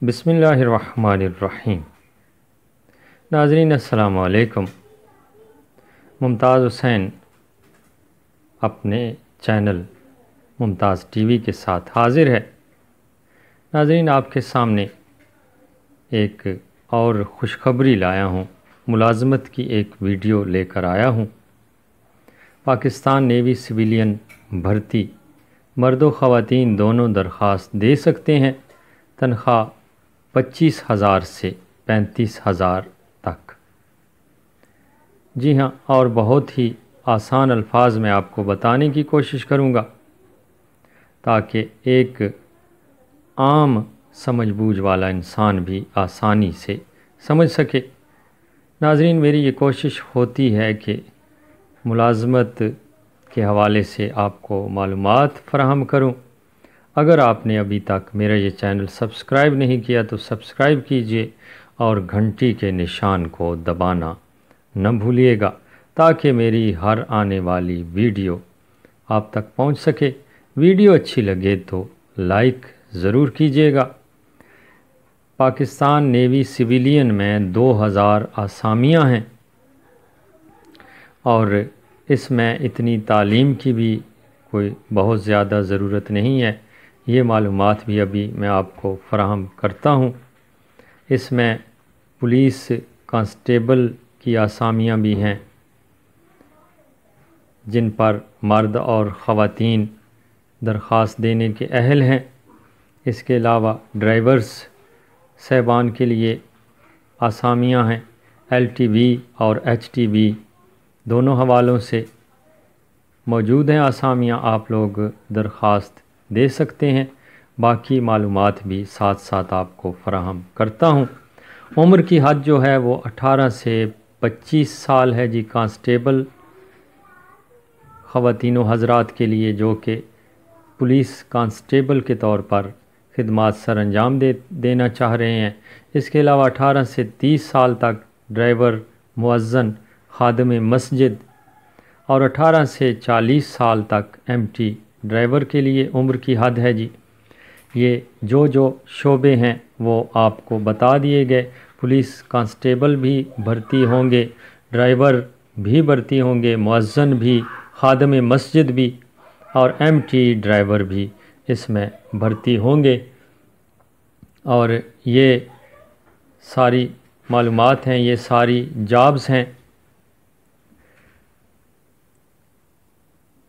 بسم اللہ الرحمن الرحیم۔ ناظرین السلام علیکم۔ ممتاز حسین اپنے چینل ممتاز ٹی وی کے ساتھ حاضر ہے۔ ناظرین، آپ کے سامنے ایک اور خوشخبری لایا ہوں، ملازمت کی ایک ویڈیو لے کر آیا ہوں۔ پاکستان نیوی سویلین بھرتی مرد و خواتین دونوں درخواست دے سکتے ہیں، تنخواہ 25,000 سے 35,000 تک۔ جی ہاں، اور بہت ہی آسان الفاظ میں آپ کو بتانے کی کوشش کروں گا تاکہ ایک عام سمجھ بوجھ والا انسان بھی آسانی سے سمجھ سکے۔ ناظرین، میری یہ کوشش ہوتی ہے کہ ملازمت کے حوالے سے آپ کو معلومات فراہم کروں۔ اگر آپ نے ابھی تک میرا یہ چینل سبسکرائب نہیں کیا تو سبسکرائب کیجئے اور گھنٹی کے نشان کو دبانا نہ بھولیے گا تاکہ میری ہر آنے والی ویڈیو آپ تک پہنچ سکے۔ ویڈیو اچھی لگے تو لائک ضرور کیجئے گا۔ پاکستان نیوی سویلین میں 2000 آسامیاں ہیں اور اس میں اتنی تعلیم کی بھی کوئی بہت زیادہ ضرورت نہیں ہے۔ یہ معلومات بھی ابھی میں آپ کو فراہم کرتا ہوں۔ اس میں پولیس کانسٹیبل کی آسامیاں بھی ہیں جن پر مرد اور خواتین درخواست دینے کے اہل ہیں۔ اس کے علاوہ ڈرائیورز صاحبان کے لیے آسامیاں ہیں۔ LTV اور HTV دونوں حوالوں سے موجود ہیں آسامیاں، آپ لوگ درخواست دے سکتے ہیں۔ باقی معلومات بھی ساتھ ساتھ آپ کو فراہم کرتا ہوں۔ عمر کی حد جو ہے وہ 18 سے 25 سال ہے جی، کانسٹیبل خواتین و حضرات کے لیے جو کہ پولیس کانسٹیبل کے طور پر خدمات سر انجام دینا چاہ رہے ہیں۔ اس کے علاوہ 18 سے 30 سال تک ڈرائیور، مؤذن، خادم مسجد اور 18 سے 40 سال تک MT ڈرائیور کے لیے عمر کی حد ہے جی۔ یہ جو شعبے ہیں وہ آپ کو بتا دیے گئے۔ پولیس کانسٹیبل بھی بھرتی ہوں گے، ڈرائیور بھی بھرتی ہوں گے، مؤذن بھی، خادم مسجد بھی اور MT ڈرائیور بھی اس میں بھرتی ہوں گے۔ اور یہ ساری معلومات ہیں، یہ ساری جابز ہیں۔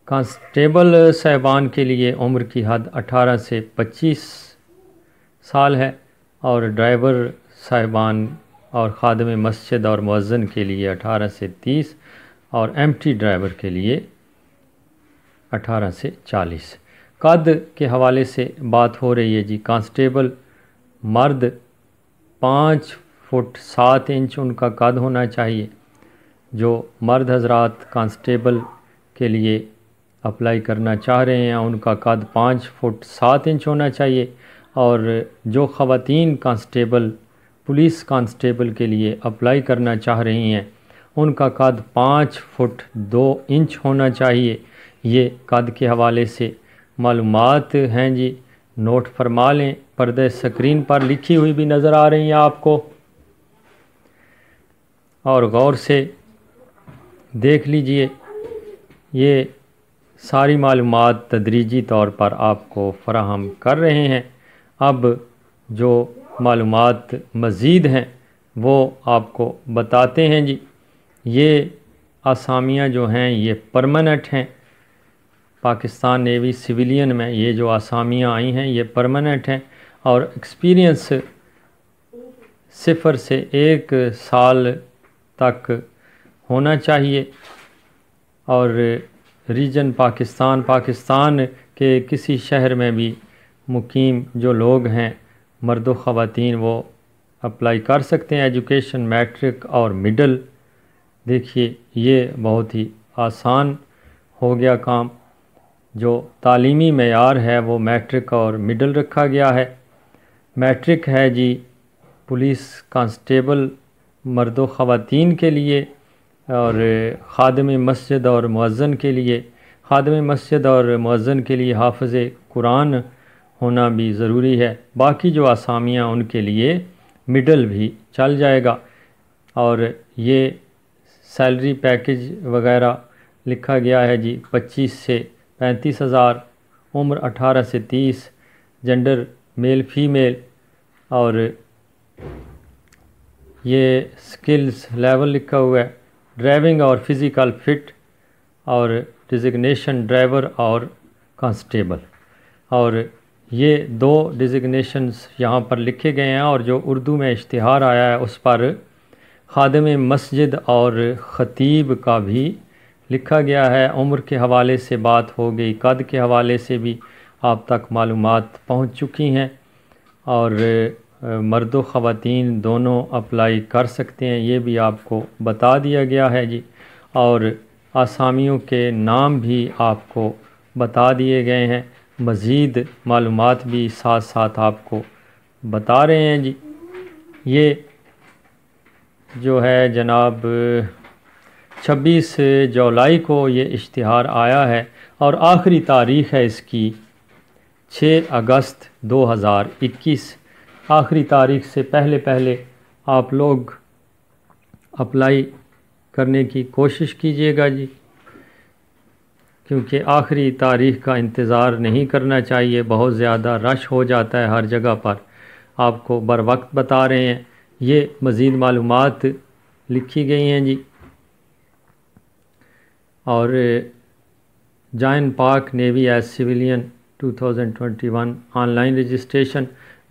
کانسٹیبل صاحبان کے لیے عمر کی حد 18 سے 25 سال ہے اور ڈرائیور صاحبان اور خادم مسجد اور مؤذن کے لیے 18 سے 30 اور MT ڈرائیور کے لیے 18 سے 40۔ قد کے حوالے سے بات ہو رہی ہے جی۔ کانسٹیبل مرد 5 فٹ 7 انچ ان کا قد ہونا چاہیے۔ جو مرد حضرات کانسٹیبل کے لیے اپلائی کرنا چاہ رہے ہیں ان کا قد 5 فٹ 7 انچ ہونا چاہیے، اور جو خواتین کانسٹیبل پولیس کانسٹیبل کے لیے اپلائی کرنا چاہ رہی ہیں ان کا قد 5 فٹ 2 انچ ہونا چاہیے۔ یہ قد کے حوالے سے معلومات ہیں جی، نوٹ فرما لیں۔ پردہ سکرین پر لکھی ہوئی بھی نظر آ رہی ہیں آپ کو، اور غور سے دیکھ لیجئے۔ یہ ساری معلومات تدریجی طور پر آپ کو فراہم کر رہے ہیں۔ اب جو معلومات مزید ہیں وہ آپ کو بتاتے ہیں جی۔ یہ آسامیاں جو ہیں یہ پرماننٹ ہیں۔ پاکستان نیوی سویلین میں یہ جو آسامیاں آئی ہیں یہ پرماننٹ ہیں، اور ایکسپیرینس 0 سے 1 سال تک ہونا چاہیے، اور ریجن پاکستان کے کسی شہر میں بھی مقیم جو لوگ ہیں مرد و خواتین وہ اپلائی کر سکتے ہیں۔ ایجوکیشن میٹرک اور مڈل، دیکھیے یہ بہت ہی آسان ہو گیا کام۔ جو تعلیمی معیار ہے وہ میٹرک اور مڈل رکھا گیا ہے۔ میٹرک ہے جی پولیس کانسٹیبل مرد و خواتین کے لیے، اور خادم مسجد اور مؤذن کے لیے حافظ قرآن ہونا بھی ضروری ہے۔ باقی جو اسامیاں ان کے لیے مڈل بھی چل جائے گا۔ اور یہ سیلری پیکج وغیرہ لکھا گیا ہے جی 25 سے 35 ہزار، عمر 18 سے 30، جنڈر میل فیمیل، اور یہ سکلز لیول لکھا ہوا ہے، ڈرائیونگ اور فزیکل فٹ، اور ڈیزگنیشن ڈرائیور اور کانسٹیبل۔ اور یہ 2 ڈیزگنیشنز یہاں پر لکھے گئے ہیں، اور جو اردو میں اشتہار آیا ہے اس پر خادم مسجد اور خطیب کا بھی لکھا گیا ہے۔ عمر کے حوالے سے بات ہو گئی، قد کے حوالے سے بھی آپ تک معلومات پہنچ چکی ہیں، اور مرد و خواتین دونوں اپلائی کر سکتے ہیں، یہ بھی آپ کو بتا دیا گیا ہے جی۔ اور آسامیوں کے نام بھی آپ کو بتا دیے گئے ہیں، مزید معلومات بھی ساتھ ساتھ آپ کو بتا رہے ہیں جی۔ یہ جو ہے جناب 26 جولائی کو یہ اشتہار آیا ہے، اور آخری تاریخ ہے اس کی 6 اگست 2021۔ آخری تاریخ سے پہلے آپ لوگ اپلائی کرنے کی کوشش کیجیے گا جی، کیونکہ آخری تاریخ کا انتظار نہیں کرنا چاہیے، بہت زیادہ رش ہو جاتا ہے ہر جگہ پر۔ آپ کو بر وقت بتا رہے ہیں۔ یہ مزید معلومات لکھی گئی ہیں جی۔ اور جوائن پاک navy as civilian 2021 on line registration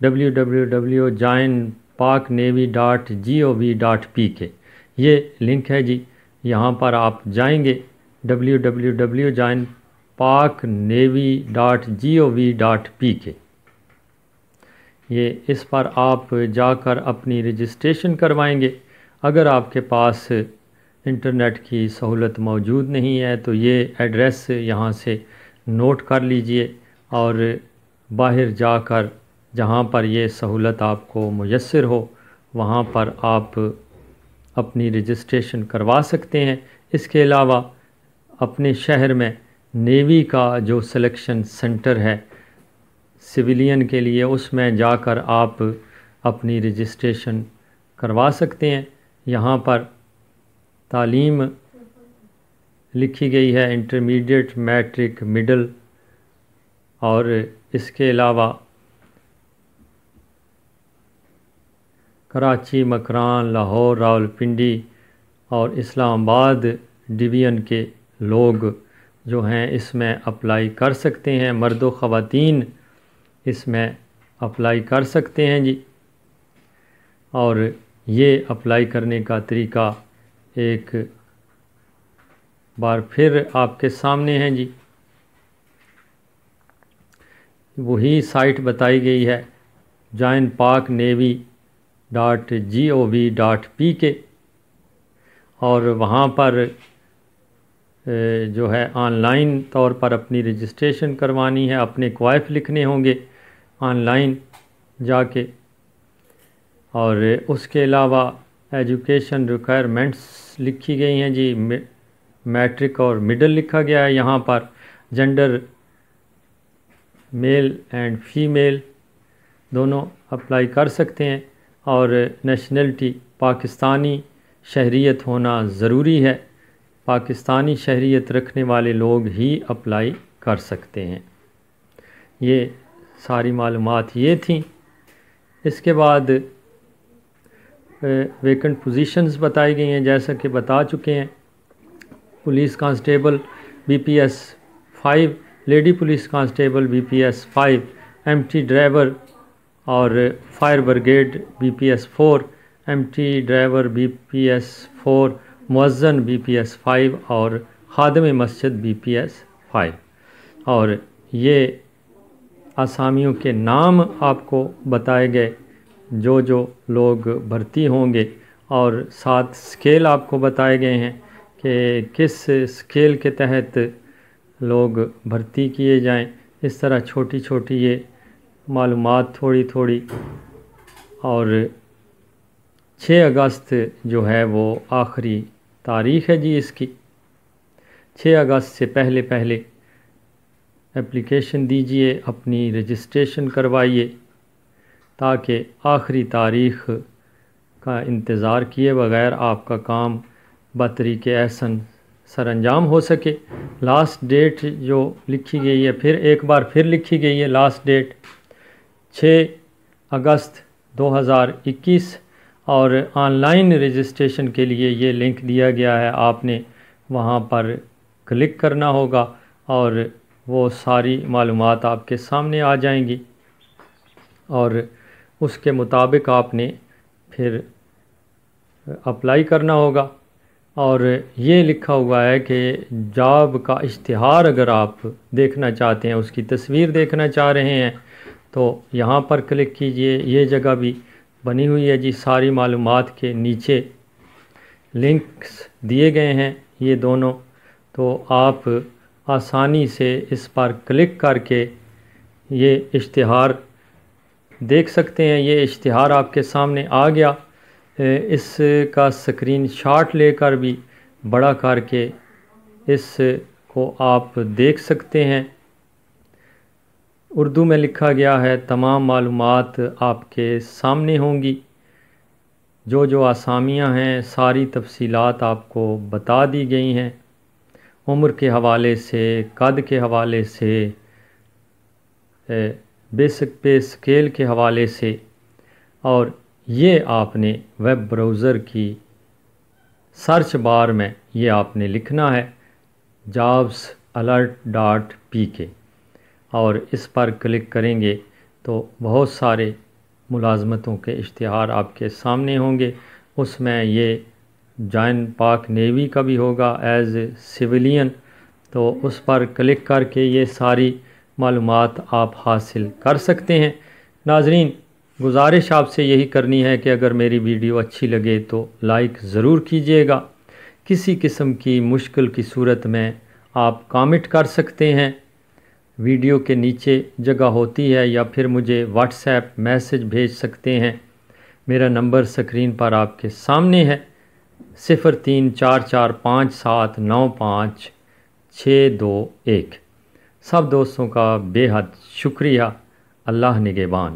www.joinpaknavy.gov.pk یہ لنک ہے جی، یہاں پر آپ جائیں گے www.joinpaknavy.gov.pk، یہ اس پر آپ جا کر اپنی رجسٹریشن کروائیں گے۔ اگر آپ کے پاس انٹرنیٹ کی سہولت موجود نہیں ہے تو یہ ایڈریس یہاں سے نوٹ کر لیجئے، اور باہر جا کر جہاں پر یہ سہولت آپ کو میسر ہو وہاں پر آپ اپنی رجسٹریشن کروا سکتے ہیں۔ اس کے علاوہ اپنے شہر میں نیوی کا جو سلیکشن سینٹر ہے سویلین کے لیے، اس میں جا کر آپ اپنی رجسٹریشن کروا سکتے ہیں۔ یہاں پر تعلیم لکھی گئی ہے انٹرمیڈیٹ، میٹرک، مڈل، اور اس کے علاوہ کراچی، مکران، لاہور، راولپنڈی اور اسلام آباد ڈویژن کے لوگ جو ہیں اس میں اپلائی کر سکتے ہیں، مرد و خواتین اس میں اپلائی کر سکتے ہیں جی۔ اور یہ اپلائی کرنے کا طریقہ ایک بار پھر آپ کے سامنے ہے جی، وہی سائٹ بتائی گئی ہے joinpaknavy.gov.pk، اور وہاں پر جو ہے آن لائن طور پر اپنی رجسٹریشن کروانی ہے، اپنے کوائف لکھنے ہوں گے آن لائن جا کے۔ اور اس کے علاوہ ایجوکیشن ریکوائرمنٹس لکھی گئی ہیں جی، میٹرک اور مڈل لکھا گیا ہے یہاں پر، جنڈر میل اینڈ فیمیل دونوں اپلائی کر سکتے ہیں، اور نیشنلٹی پاکستانی شہریت ہونا ضروری ہے، پاکستانی شہریت رکھنے والے لوگ ہی اپلائی کر سکتے ہیں۔ یہ ساری معلومات یہ تھیں۔ اس کے بعد ویکنٹ پوزیشنز بتائی گئی ہیں، جیسا کہ بتا چکے ہیں۔ Police constable BPS 5، lady police constable BPS 5، MT driver اور fire brigade BPS 4، MT driver BPS 4، مؤذن BPS 5 اور خادم مسجد BPS 5۔ اور یہ اسامیوں کے نام آپ کو بتائے گئے جو لوگ بھرتی ہوں گے، اور 7 اسکیل آپ کو بتائے گئے ہیں کہ کس اسکیل کے تحت لوگ بھرتی کیے جائیں۔ اس طرح چھوٹی چھوٹی یہ معلومات تھوڑی، اور 6 اگست جو ہے وہ آخری تاریخ ہے جی اس کی۔ 6 اگست سے پہلے اپلیکیشن دیجئے، اپنی رجسٹریشن کروائیے تاکہ آخری تاریخ کا انتظار کیے بغیر آپ کا کام بطریق احسن سر انجام ہو سکے۔ لاسٹ ڈیٹ جو لکھی گئی ہے، پھر ایک بار پھر لکھی گئی ہے لاسٹ ڈیٹ 6 اگست 2021، اور آن لائن رجسٹریشن کے لیے یہ لنک دیا گیا ہے، آپ نے وہاں پر کلک کرنا ہوگا اور وہ ساری معلومات آپ کے سامنے آ جائیں گی، اور اس کے مطابق آپ نے پھر اپلائی کرنا ہوگا۔ اور یہ لکھا ہوا ہے کہ جاب کا اشتہار اگر آپ دیکھنا چاہتے ہیں، اس کی تصویر دیکھنا چاہ رہے ہیں تو یہاں پر کلک کیجئے۔ یہ جگہ بھی بنی ہوئی ہے جی، ساری معلومات کے نیچے لنکس دیے گئے ہیں یہ دونوں، تو آپ آسانی سے اس پر کلک کر کے یہ اشتہار دیکھ سکتے ہیں۔ یہ اشتہار آپ کے سامنے آ گیا، اس کا سکرین شاٹ لے کر بھی بڑا کر کے اس کو آپ دیکھ سکتے ہیں۔ اردو میں لکھا گیا ہے، تمام معلومات آپ کے سامنے ہوں گی، جو اسامیاں ہیں ساری تفصیلات آپ کو بتا دی گئی ہیں، عمر کے حوالے سے، قد کے حوالے سے، بیسک پے اسکیل کے حوالے سے، اور یہ آپ نے ویب براؤزر کی سرچ بار میں یہ آپ نے لکھنا ہے jobsalert.pk، اور اس پر کلک کریں گے تو بہت سارے ملازمتوں کے اشتہار آپ کے سامنے ہوں گے۔ اس میں یہ جوائن پاک نیوی کا بھی ہوگا ایز اے سویلین، تو اس پر کلک کر کے یہ ساری معلومات آپ حاصل کر سکتے ہیں۔ ناظرین، گزارش آپ سے یہی کرنی ہے کہ اگر میری ویڈیو اچھی لگے تو لائک ضرور کیجئے گا۔ کسی قسم کی مشکل کی صورت میں آپ کامنٹ کر سکتے ہیں، ویڈیو کے نیچے جگہ ہوتی ہے، یا پھر مجھے واٹس ایپ میسج بھیج سکتے ہیں۔ میرا نمبر سکرین پر آپ کے سامنے ہے، 034457955621۔ سب دوستوں کا بے حد شکریہ۔ اللہ نگہبان۔